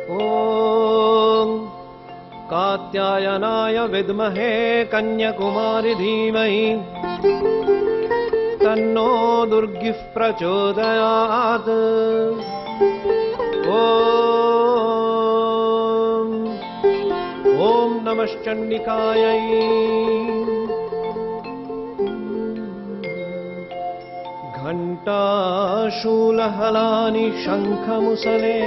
ॐ कात्यायनाय विद्महे कन्याकुमारी धीमहि तन्नो दुर्गिः प्रचोदयात्। ॐ नमश्चण्डिकायै। घण्टाशूलहलानि शङ्खमुसले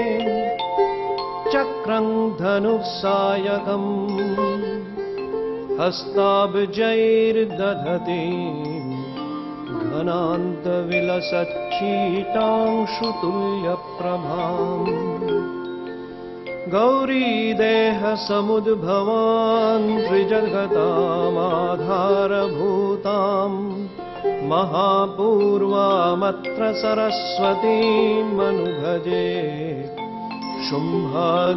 चक्रं धनुः सायकम् हस्ताब्जैर्दधति घनान्तविलसच्चीटांशुतुल्यप्रभाम्। गौरीदेहसमुद्भवान् त्रिजगतामाधारभूताम् महापूर्वामत्र सरस्वतीमनुभजे शुम्भादिदैत्यार्दिनीम्।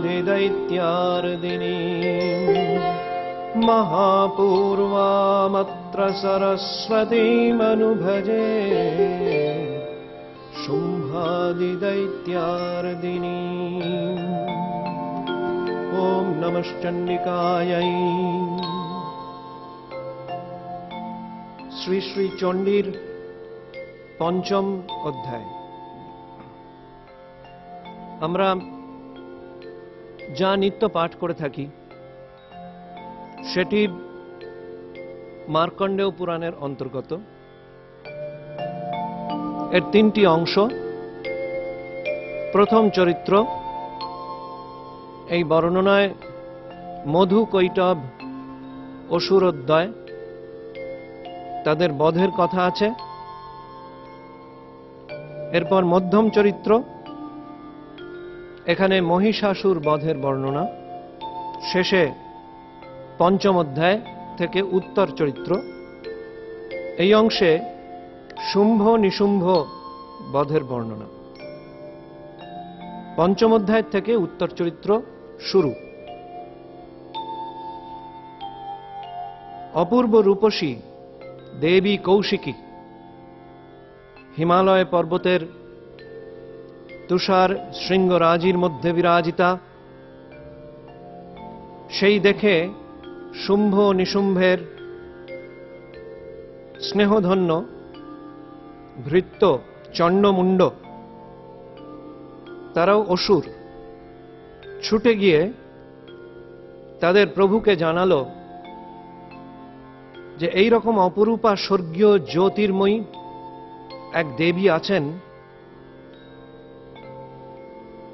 महापूर्वामत्र सरस्वतीमनुभजे शुम्भादिदैत्यार्दिनीम्। ॐ नमश्चण्डिकायै। শ্রী শ্রী চণ্ডীর পঞ্চম অধ্যায়। আমরা যা নিত্য পাঠ করে থাকি সেটি মার্কণ্ডেয় পুরাণের অন্তর্গত। এর তিনটি অংশ। প্রথম চরিত্র, এই বর্ণনায় মধু, কৈটব, অসুরোদ্বয়, তাদের বধের কথা আছে। এরপর মধ্যম চরিত্র, এখানে মহিষাসুর বধের বর্ণনা। শেষে পঞ্চম অধ্যায় থেকে উত্তর চরিত্র। এই অংশে শুম্ভ নিশুম্ভ বধের বর্ণনা। পঞ্চম অধ্যায় থেকে উত্তর চরিত্র শুরু। অপূর্ব রূপসী দেবী কৌশিকী হিমালয় পর্বতের তুষার শৃঙ্গরাজির মধ্যে বিরাজিতা। সেই দেখে শুম্ভ নিশুম্ভের স্নেহধন্য ভৃত্য চণ্ডমুণ্ড, তারাও অসুর, ছুটে গিয়ে তাদের প্রভুকে জানালো যে এই রকম অপরূপা স্বর্গীয় জ্যোতির্ময়ী এক দেবী আছেন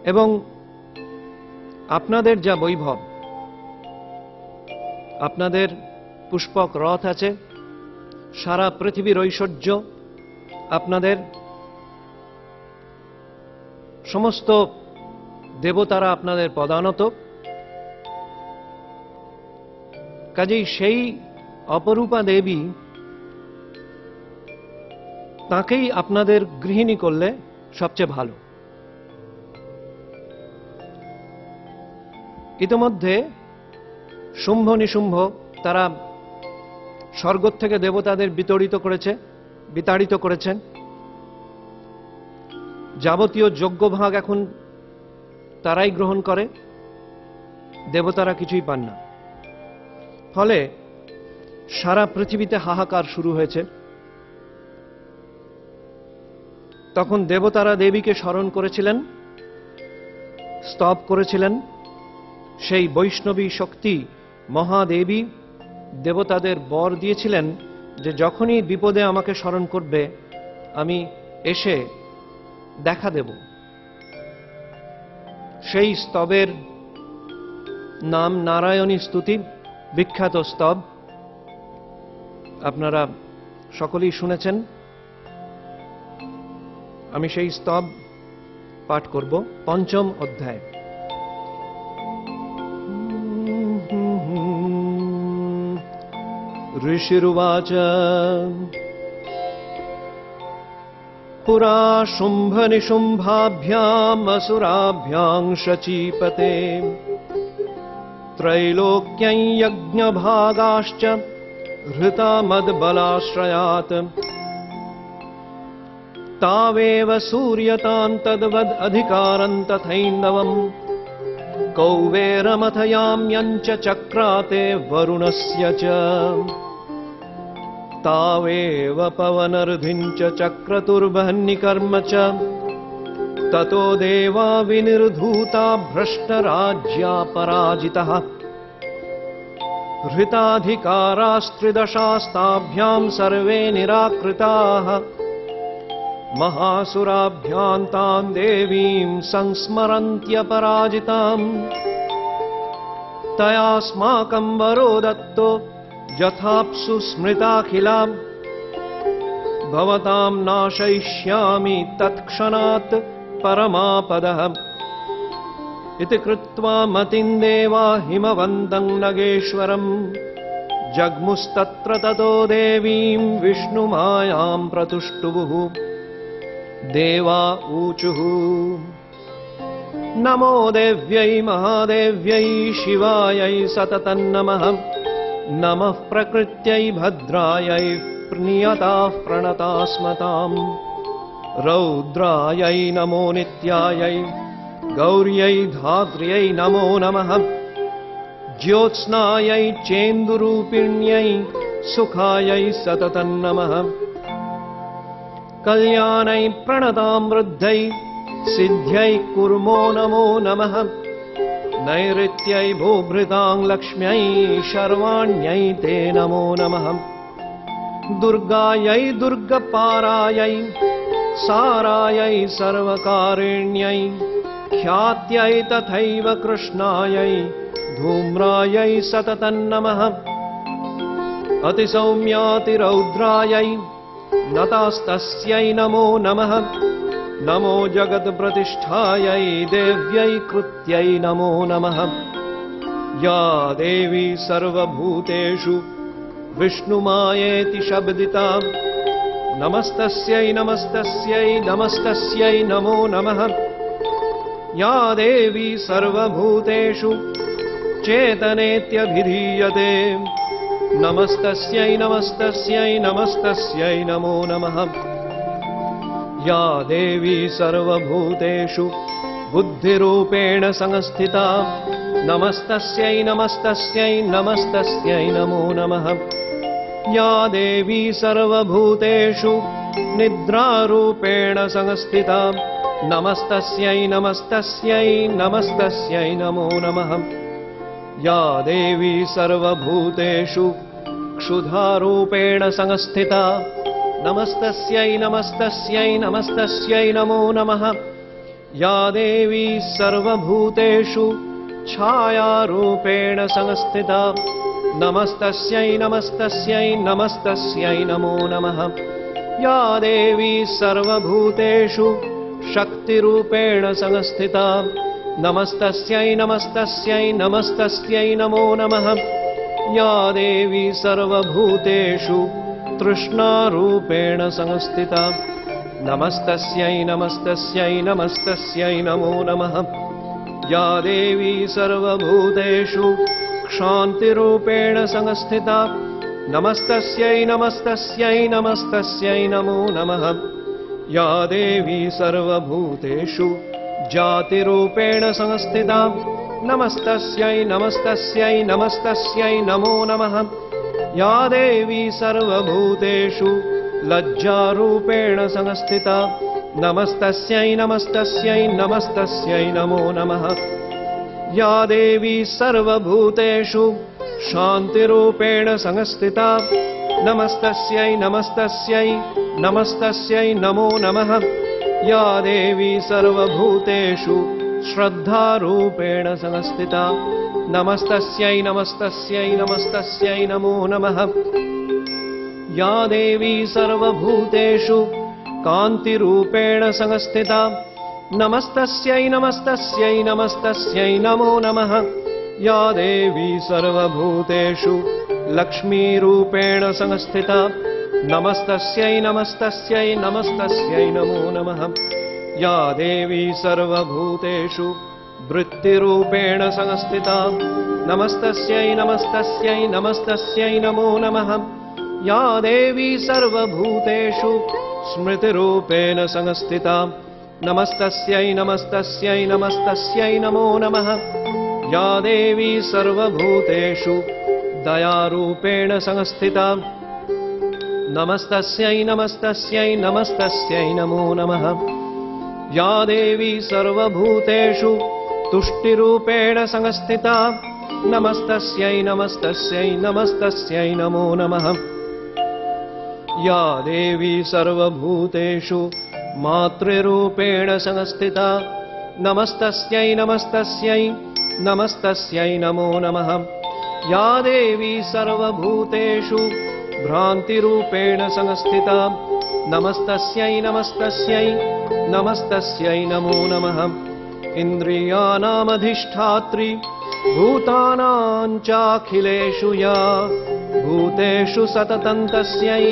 এবং আপনাদের যা বৈভব, আপনাদের পুষ্পক রথ আছে, সারা পৃথিবীর ঐশ্বর্য আপনাদের, সমস্ত দেবতারা আপনাদের পদানত। কাজেই সেই অপরূপা দেবী, তাকেই আপনাদের গৃহিণী করলে সবচেয়ে ভালো। ইতোমধ্যে শুম্ভ নিশুম্ভ তারা স্বর্গ থেকে দেবতাদের বিতাড়িত করেছেন। যাবতীয় যজ্ঞভাগ এখন তারাই গ্রহণ করে, দেবতারা কিছুই পান না। ফলে সারা পৃথিবীতে হাহাকার শুরু হয়েছে। তখন দেবতারা দেবীকে স্মরণ করেছিলেন, স্তব করেছিলেন। সেই বৈষ্ণবী শক্তি মহাদেবী দেবতাদের বর দিয়েছিলেন যে যখনই বিপদে আমাকে স্মরণ করবে আমি এসে দেখা দেব। সেই স্তবের নাম নারায়ণী স্তুতি, বিখ্যাত স্তব, আপনারা সকলেই শুনেছেন। আমি সেই স্তব পাঠ করব। পঞ্চম অধ্যায়। ঋষিরুবাচ পুরা শুম্ভ নিশুম্ভাভ্যাম আসুরাভ্যাং শচীপতে त्रैलोक्यं यज्ञभागाश्च हृता मद्बलाश्रयात् तावेव सूर्यतां तद्वद् अधिकारं तथैन्दवम् कौवेरमथयाम्यञ्च चक्राते वरुणस्य च तावेव पवनर्धिञ्च चक्रतुर्वह्निकर्म च ततो देवा विनिर्धूता भ्रष्टराज्या पराजितः हृताधिकारास्त्रिदशास्ताभ्यां सर्वे निराकृताः महासुराभ्यां तां देवीं संस्मरन्त्यपराजिताम् तयास्माकं वरो दत्तो यथाप्सु स्मृताखिलाम् भवतां नाशयिष्यामि तत्क्षणात् परमापदः इति कृत्वा मतिं देवा हिमवन्तं नगेश्वरम् जग्मुस्तत्र ततो देवीं विष्णुमायां प्रतुष्टुवुः देवा ऊचुः नमो देव्यै महादेव्यै शिवायै सततं नमः नमः प्रकृत्यै भद्रायै प्रणीयताः प्रणतास्मताम् रौद्रायै नमो नित्यायै गौर्यै धात्र्यै नमो नमः ज्योत्स्नायै चेन्दुरूपिण्यै सुखायै सततं नमः कल्याणै प्रणतां वृद्ध्यै सिद्ध्यै कुर्मो नमो नमः नैऋत्यै भूभृतां लक्ष्म्यै शर्वाण्यै ते नमो नमः दुर्गायै दुर्गपारायै सारायै सर्वकारिण्यै ख्यात्यै तथैव कृष्णायै धूम्रायै सततं नमः अतिसौम्यातिरौद्रायै नतास्तस्यै नमो नमः नमो जगत्प्रतिष्ठायै देव्यै कृत्यै नमो नमः या देवी सर्वभूतेषु विष्णुमायेति शब्दिता नमस्तस्यै नमस्तस्यै नमस्तस्यै नमो नमः या देवी सर्वभूतेषु चेतनेत्यभिधीयते नमस्तस्यै नमस्तस्यै नमस्तस्यै नमो नमः या देवी सर्वभूतेषु बुद्धिरूपेण संस्थिता नमस्तस्यै नमस्तस्यै नमस्तस्यै नमो नमः या देवी सर्वभूतेषु निद्रारूपेण संस्थिता नमस्तस्यै नमस्तस्यै नमस्तस्यै नमो नमः या देवी सर्वभूतेषु क्षुधारूपेण संस्थिता नमस्तस्यै नमस्तस्यै नमस्तस्यै नमो नमः या देवी सर्वभूतेषु छायारूपेण संस्थिता नमस्तस्यै नमस्तस्यै नमस्तस्यै नमो नमः या देवी सर्वभूतेषु शक्तिरूपेण संस्थिता नमस्तस्यै नमस्तस्यै नमस्तस्यै नमो नमः या देवी सर्वभूतेषु तृष्णारूपेण संस्थिता नमस्तस्यै नमस्तस्यै नमस्तस्यै नमो नमः या देवी सर्वभूतेषु क्षान्तिरूपेण संस्थिता नमस्तस्यै नमस्तस्यै नमस्तस्यै नमो नमः या देवी सर्वभूतेषु जातिरूपेण संस्थिता नमस्तस्यै नमस्तस्यै नमस्तस्यै नमो नमः या देवी सर्वभूतेषु लज्जारूपेण संस्थिता नमस्तस्यै नमस्तस्यै नमस्तस्यै नमो नमः या देवी सर्वभूतेषु शान्तिरूपेण संस्थिता नमस्तस्यै नमस्तस्यै नमस्तस्यै नमो नमः या देवी सर्वभूतेषु श्रद्धारूपेण संस्थिता नमस्तस्यै नमस्तस्यै नमस्तस्यै नमो नमः या देवी सर्वभूतेषु कान्तिरूपेण संस्थिता नमस्तस्यै नमस्तस्यै नमस्तस्यै नमो नमः या देवी सर्वभूतेषु लक्ष्मीरूपेण संस्थिता नमस्तस्यै नमस्तस्यै नमस्तस्यै नमो नमः या देवी सर्वभूतेषु वृत्तिरूपेण संस्थिता नमस्तस्यै नमस्तस्यै नमस्तस्यै नमो नमः या देवी सर्वभूतेषु स्मृतिरूपेण संस्थिता नमस्तस्यै नमस्तस्यै नमस्तस्यै नमो नमः या देवी सर्वभूतेषु दयारूपेण संस्थिता नमस्तस्यै नमस्तस्यै नमस्तस्यै नमो नमः। या देवी सर्वभूतेषु तुष्टिरूपेण संस्थिता नमस्तस्यै नमस्तस्यै नमस्तस्यै नमो नमः। या देवी सर्वभूतेषु मातृरूपेण संस्थिता नमस्तस्यै नमस्तस्यै नमस्तस्यै नमो नमः। या देवी सर्वभूतेषु भ्रान्तिरूपेण संस्थिता नमस्तस्यै नमस्तस्यै नमस्तस्यै नमो नमः। इन्द्रियाणामधिष्ठात्री भूतानां चाखिलेषु या भूतेषु सततं तस्यै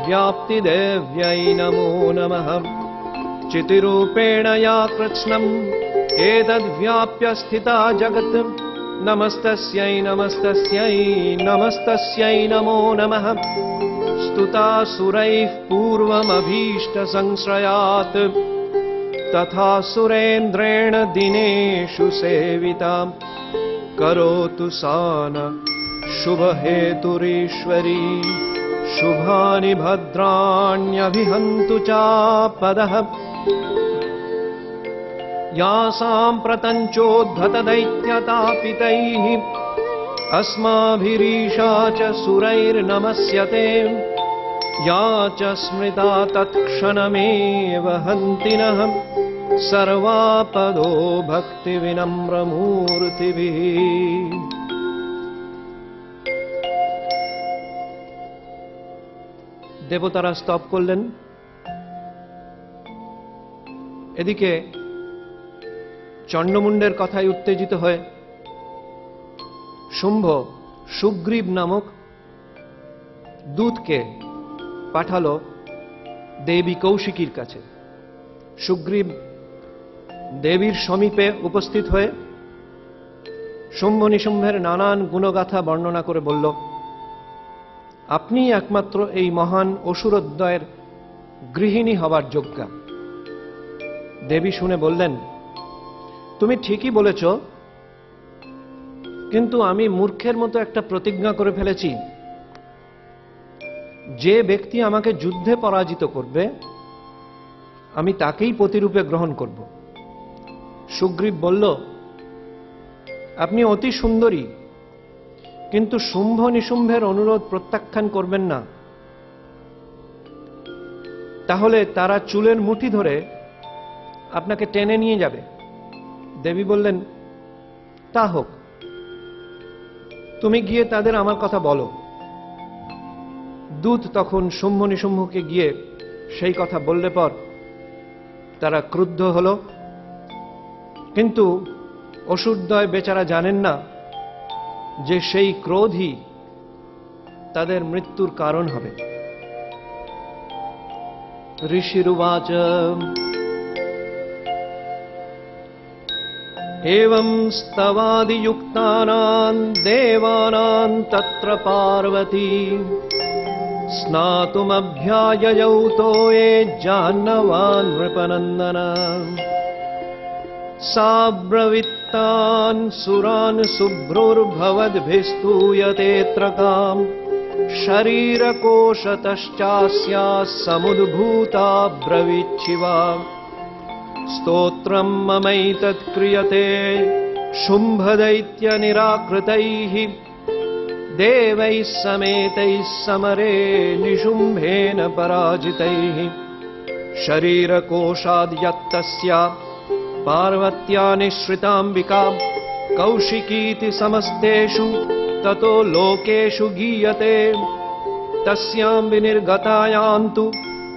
व्याप्तिदेव्यै नमो नमः। चितिरूपेण या कृत्स्नम् एतद्व्याप्य स्थिता जगत् नमस्तस्यै नमस्तस्यै नमस्तस्यै नमो नमः। स्तुता सुरैः पूर्वमभीष्टसंश्रयात् तथा सुरेन्द्रेण दिनेषु सेविता करोतु सा न शुभहेतुरीश्वरी शुभानि भद्राण्यभिहन्तु चापदः। या साम्प्रतञ्चोद्धतदैत्यतापितैः अस्माभिरीशा च सुरैर्नमस्यते या च स्मृता तत्क्षणमेव हन्ति नः सर्वापदो भक्तिविनम्रमूर्तिभिः। দেবতারা স্তব করলেন। এদিকে চণ্ডমুণ্ডের কথায় উত্তেজিত হয়ে শুম্ভ সুগ্রীব নামক দূতকে পাঠালো দেবী কৌশিকীর কাছে। সুগ্রীব দেবীর সমীপে উপস্থিত হয়ে শুম্ভ নিশুম্ভের নানান গুণগাথা বর্ণনা করে বলল, আপনি একমাত্র এই মহান অসুরদ্বয়ের গৃহিণী হবার যোগ্যা। দেবী শুনে বললেন, তুমি ঠিকই বলেছ, কিন্তু আমি মূর্খের মতো একটা প্রতিজ্ঞা করে ফেলেছি, যে ব্যক্তি আমাকে যুদ্ধে পরাজিত করবে আমি তাকেই পতিরূপে গ্রহণ করব। সুগ্রীব বলল, আপনি অতি সুন্দরী, কিন্তু শুম্ভ নিশুম্ভের অনুরোধ প্রত্যাখ্যান করবেন না, তাহলে তারা চুলের মুঠি ধরে আপনাকে টেনে নিয়ে যাবে। দেবী বললেন, তা হোক, তুমি গিয়ে তাদের আমার কথা বলো। দূত তখন শুম্ভ নিশুম্ভকে গিয়ে সেই কথা বললে পর তারা ক্রুদ্ধ হল, কিন্তু অসুরদ্বয় বেচারা জানেন না যে সেই ক্রোধই তাদের মৃত্যুর কারণ হবে। ঋষিরুবাচ एवं स्तवादियुक्तानां देवानां तत्र पार्वती स्नातुमभ्याययौ तो ये जाह्नवान् नृपनन्दन सा ब्रवीत्तान् सुरान् शुभ्रुर्भवद्भिस्तूयतेऽत्र काम् शरीरकोशतश्चास्या समुद्भूता ब्रवीच्छिवा स्तोत्रं ममैतत् क्रियते शुम्भदैत्यनिराकृतैः देवैः समेतैः समरे निशुम्भेन पराजितैः शरीरकोशाद्यत्तस्या पार्वत्या निःसृताम्बिका कौशिकीति समस्तेषु ततो लोकेषु गीयते तस्यां विनिर्गतायां तु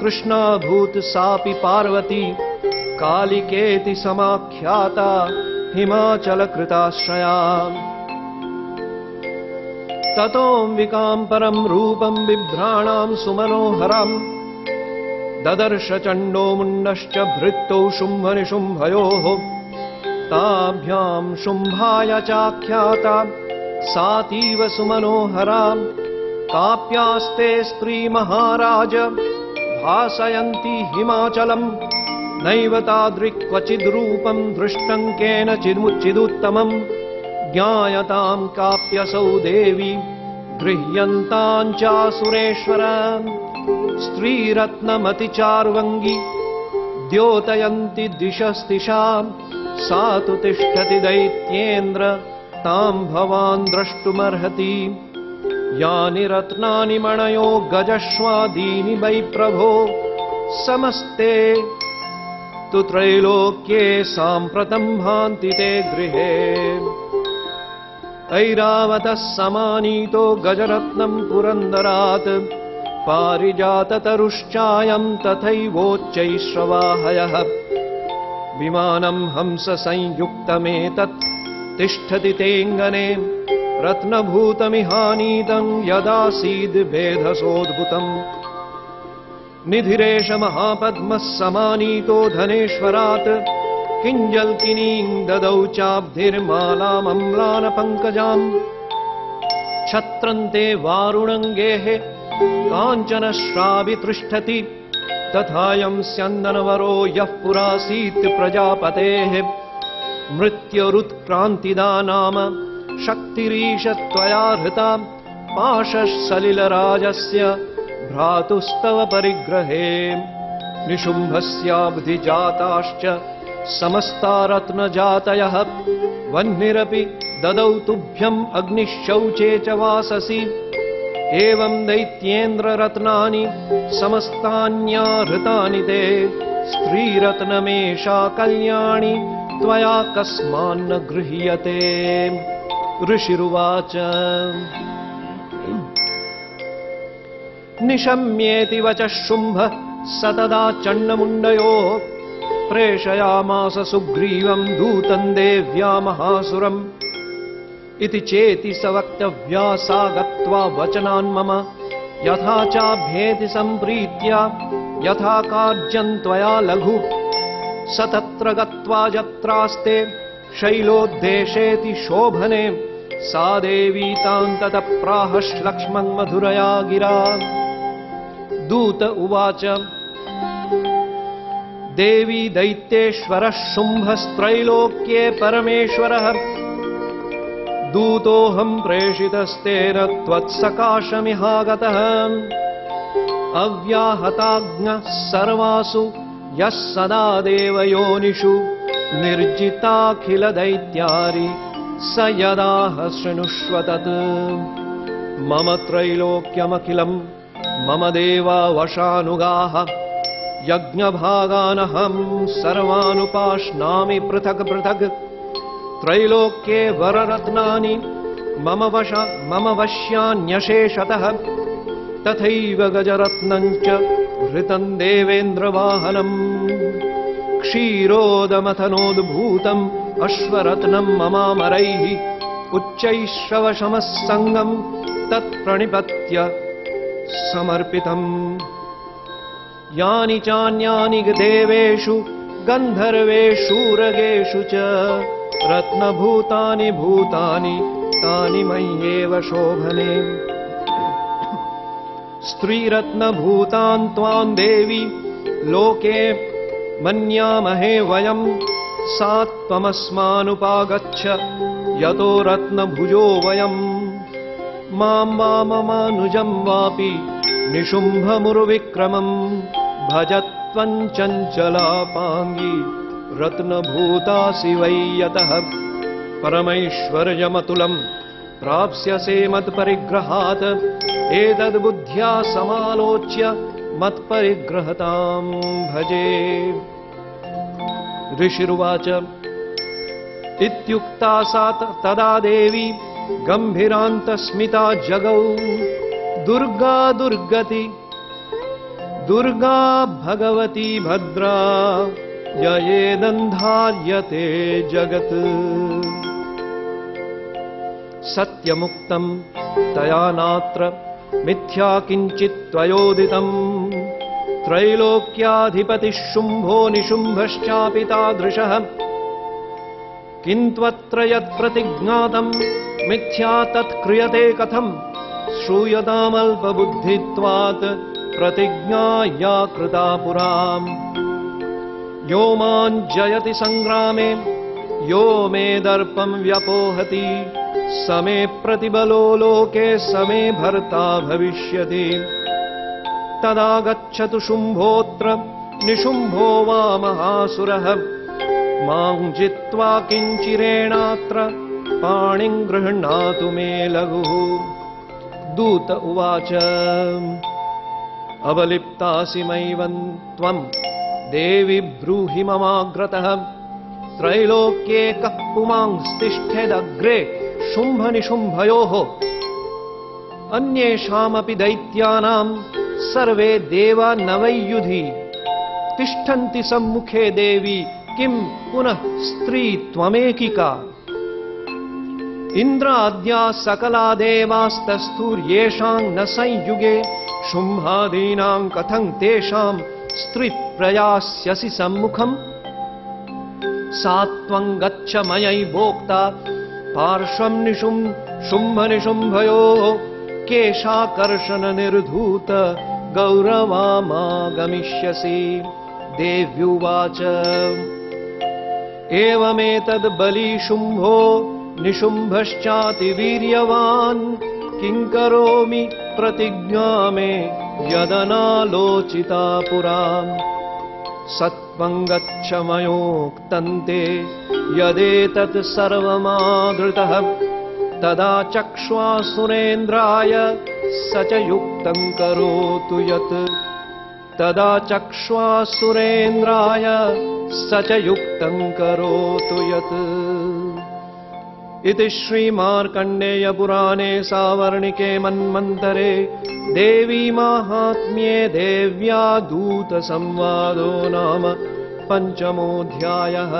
कृष्णाभूत् सापि पार्वती कालिकेति समाख्याता हिमाचलकृताश्रया ततोऽम्बिकां परं रूपं बिभ्राणां सुमनोहरं ददर्श चण्डो मुण्डश्च भृत्तौ शुम्भनिशुम्भयोः ताभ्यां शुम्भाय चाख्याता सातीव सुमनोहरा काप्यास्ते स्त्री महाराज भासयन्ति हिमाचलम् नैव तादृक् क्वचिद्रूपं दृष्टं केनचिदुत्तमम् ज्ञायतां काप्यसौ देवी गृह्यन्ताञ्चासुरेश्वर स्त्रीरत्नमतिचार्वङ्गी द्योतयन्ति दिशस्तिशां सा तु तिष्ठति दैत्येन्द्र तां भवान् द्रष्टुमर्हति यानि रत्नानि मणयो गजश्वादीनि वै प्रभो समस्ते तु त्रैलोक्ये साम्प्रतं भान्ति ते गृहे ऐरावतः समानीतो गजरत्नं पुरन्दरात् पारिजाततरुश्चायं तथैवोच्चैश्रवाहयः विमानं हंससंयुक्तमेतत् तिष्ठति तेऽङ्गने रत्नभूतमिहानीतं यदासीद्वेधसोद्भुतम् निधिरेश महापद्मः समानीतो धनेश्वरात् किञ्जल्किनीं ददौ चाब्धिर्मालामम्लानपङ्कजाम् छत्रन्ते वारुणङ्गेः काञ्चनश्रावि तिष्ठति तथायं स्यन्दनवरो यः पुरासीत् प्रजापतेः मृत्युरुत्क्रान्तिदा नाम शक्तिरीश त्वया हृता पाशसलिलराजस्य भ्रातुस्तव परिग्रहे निशुम्भस्याब्धिजाताश्च समस्ता रत्नजातयः वह्निरपि ददौ तुभ्यम् अग्निशौचे च वाससि एवं दैत्येन्द्ररत्नानि समस्तान्याहृतानि ते स्त्रीरत्नमेषा कल्याणी त्वया कस्मान्न गृह्यते ऋषिरुवाच निशम्येति वचः शुम्भः स तदा चण्डमुण्डयोः प्रेषयामास सुग्रीवं दूतं देव्या महासुरम् इति चेति स वक्तव्या सा गत्वा वचनान् मम यथा चाभ्येति सम्प्रीत्या यथा कार्ज्यं त्वया लघु स तत्र गत्वा यत्रास्ते शैलोद्देशेति शोभने सा देवी तां ततः प्राहश्लक्ष्मं मधुरया गिरा दूत उवाच देवी दैत्येश्वरः शुम्भस्त्रैलोक्ये परमेश्वरः दूतोऽहं प्रेषितस्तेन त्वत्सकाशमिहागतः अव्याहताज्ञः सर्वासु यः सदा देवयोनिषु निर्जिताखिलदैत्यारि स यदाह शृणुष्व तत् मम त्रैलोक्यमखिलं मम देवा वशानुगाः यज्ञभागानहं सर्वानुपाश्नामि पृथक् पृथक् त्रैलोक्ये वररत्नानि मम वश्यान्यशेषतः तथैव गजरत्नं च हृतं देवेन्द्रवाहनम् क्षीरोदमथनोद्भूतम् अश्वरत्नं ममामरैः उच्चैश्रवशमः सङ्गम् तत्प्रणिपत्य समर्पितम् यानि चान्यानि देवेषु गन्धर्वेषूरगेषु च रत्नभूतानि भूतानि तानि मय्येव शोभने स्त्रीरत्नभूतान् त्वां देवी लोके मन्यामहे वयं सा त्वमस्मानुपागच्छ यतो रत्नभुजो वयं मां वाममानुजं वापि निशुम्भमुरुविक्रमं भजत्वं चञ्चलापाङ्गी रत्नभूतासि वै यतः परमैश्वर्यमतुलं प्राप्स्यसे मत्परिग्रहात् एतद्बुद्ध्या समालोच्य मत्परिग्रहतां भजे ऋषिरुवाच इत्युक्ता सा तदा देवी गम्भीरान्तस्मिता जगौ दुर्गा भगवती भद्रा ययेदन्धार्यते जगत् सत्यमुक्तं तया नात्र मिथ्या किञ्चित् त्वयोदितम् त्रैलोक्याधिपतिः शुम्भो निशुम्भश्चापि तादृशः किन्त्वत्र यत्प्रतिज्ञातं मिथ्या तत्क्रियते कथम् श्रूयतामल्पबुद्धित्वात् प्रतिज्ञा या कृता पुराम् यो मां जयति सङ्ग्रामे यो मे दर्पं व्यपोहति समे प्रतिबलो लोके समे भर्ता भविष्यति। तदा गच्छतु शुम्भोऽत्र निशुम्भो वा महासुरः मां जित्वा किञ्चिरेणात्र पाणिं गृह्णातु मे लघुः। दूत उवाच अवलिप्तासि मयिवं त्वं देवि ब्रूहि ममाग्रतः त्रैलोक्ये कः पुमांस्तिष्ठेदग्रे शुम्भनिशुम्भयोः। अन्येषामपि दैत्यानां सर्वे देवा न वै युधि तिष्ठन्ति सम्मुखे देवी किं पुनः स्त्री त्वमेकिका। इन्द्राद्या सकला देवास्तस्थूर्येषां न संयुगे शुम्भादीनां कथं तेषां स्त्रीप्रयास्यसि सम्मुखम्। सा त्वं गच्छ मयैवोक्ता पार्श्वं शुम्भनिशुम्भयोः केशाकर्षण निर्धूत गौरवामागमिष्यसि। देव्युवाच एवमेतद् बली शुम्भो निशुम्भश्चातिवीर्यवान् किं करोमि प्रतिज्ञा मे यदनालोचिता पुरा। सत्वं गच्छ मयोक्तन्ते यदेतत् सर्वमादृतः तदा चक्ष्वासुरेन्द्राय स च युक्तं करोतु यत्। तदा चक्ष्वासुरेन्द्राय स च युक्तं करोतु यत्। इति श्रीमार्कण्डेयपुराणे सावर्णिके मन्वन्तरे देवी माहात्म्ये देव्या दूतसंवादो नाम 5मोऽध्यायः।